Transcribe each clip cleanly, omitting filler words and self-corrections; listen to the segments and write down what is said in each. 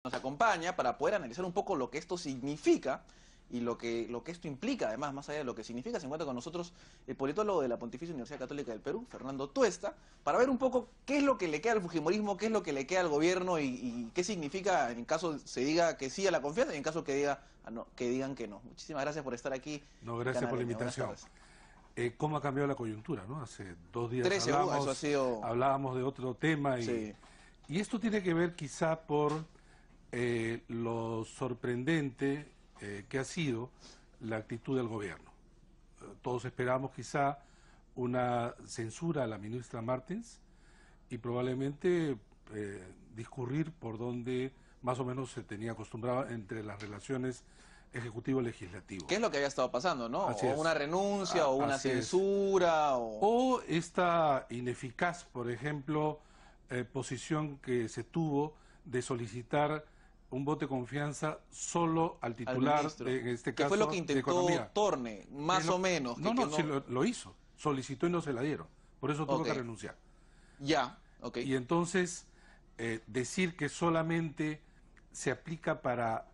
nos acompaña para poder analizar un poco lo que esto significa y lo que esto implica, además, más allá de lo que significa. Se encuentra con nosotros el politólogo de la Pontificia Universidad Católica del Perú, Fernando Tuesta, para ver un poco qué es lo que le queda al fujimorismo, qué es lo que le queda al gobierno y qué significa en caso se diga que sí a la confianza y en caso que digan que no. Muchísimas gracias por estar aquí. No, gracias por la invitación. ¿Cómo ha cambiado la coyuntura, no? Hace 2 días eso ha sido... hablábamos de otro tema Sí. y esto tiene que ver quizá por lo sorprendente que ha sido la actitud del gobierno. Todos esperamos quizá una censura a la ministra Martens y probablemente discurrir por donde más o menos se tenía acostumbrado entre las relaciones ejecutivo-legislativo. ¿Qué es lo que había estado pasando, no? Así o es. una renuncia, o una censura, o esta ineficaz, por ejemplo, posición que se tuvo de solicitar un voto de confianza solo al titular, en este caso, que fue lo que intentó Torne, más o menos. Sí, lo hizo, solicitó y no se la dieron, por eso tuvo que renunciar. Ya, ok. Y entonces, decir que solamente se aplica para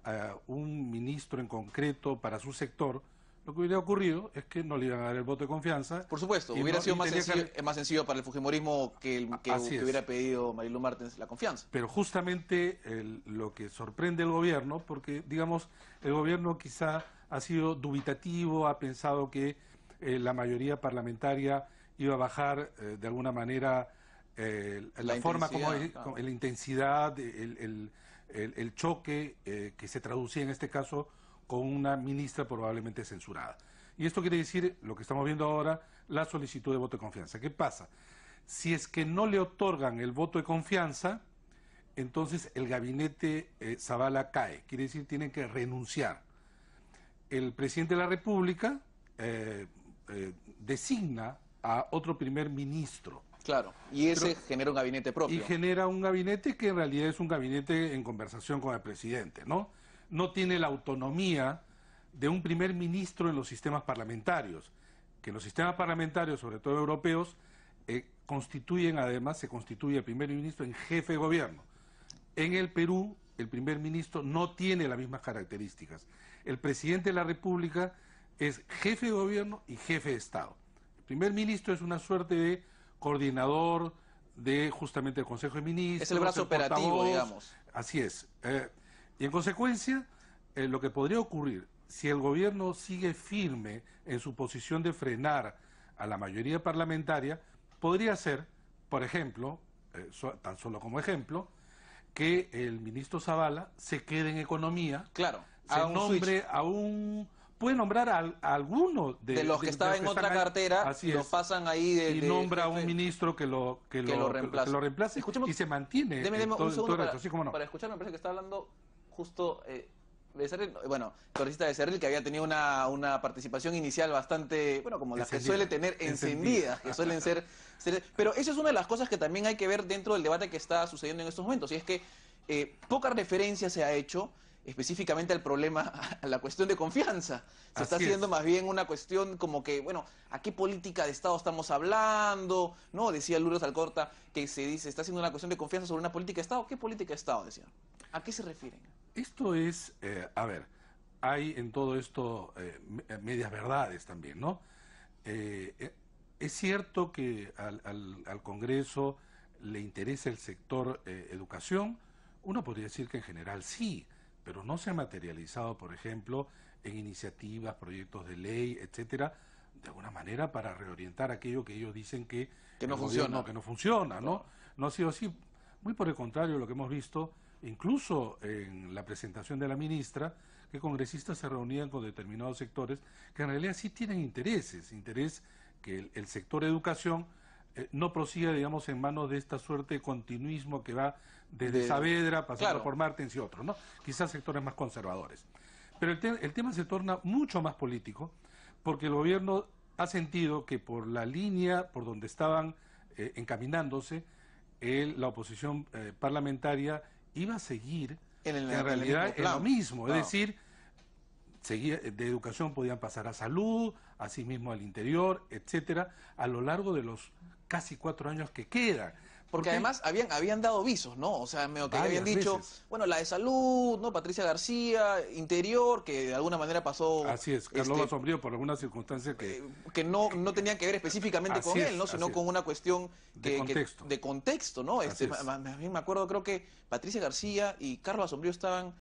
un ministro en concreto, para su sector, lo que hubiera ocurrido es que no le iban a dar el voto de confianza. Por supuesto, hubiera sido más sencillo para el fujimorismo que hubiera pedido Marilu Martens la confianza. Pero justamente lo que sorprende al gobierno, porque digamos, el gobierno quizá ha sido dubitativo, ha pensado que la mayoría parlamentaria iba a bajar de alguna manera la forma como la intensidad, el choque que se traducía en este caso con una ministra probablemente censurada. Y esto quiere decir, lo que estamos viendo ahora, la solicitud de voto de confianza. ¿Qué pasa? Si es que no le otorgan el voto de confianza, entonces el gabinete Zavala cae. Quiere decir, tienen que renunciar. El presidente de la República designa a otro primer ministro. Claro, y ese genera un gabinete propio. Y genera un gabinete que en realidad es un gabinete en conversación con el presidente, ¿no? No tiene la autonomía de un primer ministro en los sistemas parlamentarios, que en los sistemas parlamentarios, sobre todo europeos, se constituye el primer ministro en jefe de gobierno. En el Perú, el primer ministro no tiene las mismas características. El presidente de la República es jefe de gobierno y jefe de Estado. El primer ministro es una suerte de coordinador de justamente el Consejo de Ministros. Es el brazo operativo, digamos. Así es. Y en consecuencia, lo que podría ocurrir, si el gobierno sigue firme en su posición de frenar a la mayoría parlamentaria, podría ser, por ejemplo, tan solo como ejemplo, que el ministro Zavala se quede en Economía, claro, puede nombrar a alguno de los que estaban en otra cartera, lo pasan ahí y nombra a un ministro que lo reemplace y se mantiene. Deme un segundo para escuchar. Me parece que está hablando justo Becerril, congresista Becerril, que había tenido una participación inicial bastante, como la que suele tener, encendida, que suelen ser. Pero eso es una de las cosas que también hay que ver dentro del debate que está sucediendo en estos momentos, y es que poca referencia se ha hecho específicamente al problema, a la cuestión de confianza. Se está haciendo más bien una cuestión como que, ¿a qué política de Estado estamos hablando? ¿No? Decía Lourdes Alcorta que se está haciendo una cuestión de confianza sobre una política de Estado. ¿Qué política de Estado, decía? ¿A qué se refieren? Esto es, hay en todo esto medias verdades también, ¿no? Es cierto que al Congreso le interesa el sector educación. Uno podría decir que en general sí, pero no se ha materializado, por ejemplo, en iniciativas, proyectos de ley, etcétera, de alguna manera para reorientar aquello que ellos dicen que no funciona. Que no funciona, ¿no? No ha sido así. Muy por el contrario, lo que hemos visto, incluso en la presentación de la ministra, que congresistas se reunían con determinados sectores que en realidad sí tienen interés que el sector educación no prosiga, digamos, en manos de esta suerte de continuismo que va desde Saavedra, pasando por Martens y otros, ¿no? Quizás sectores más conservadores. Pero el tema se torna mucho más político porque el gobierno ha sentido que por la línea por donde estaban encaminándose, la oposición parlamentaria iba a seguir en realidad en lo mismo, es decir, de educación podían pasar a salud, asimismo al interior, etcétera, a lo largo de los casi 4 años que quedan, Porque además habían dado visos, ¿no? O sea, que habían dicho, bueno, la de salud, ¿no? Patricia García, Interior, que de alguna manera pasó... Así es, Carlos Basombrío, por alguna circunstancia que no tenían que ver específicamente con él, ¿no? Sino con una cuestión de contexto, ¿no? Más bien me acuerdo, creo que Patricia García y Carlos Basombrío estaban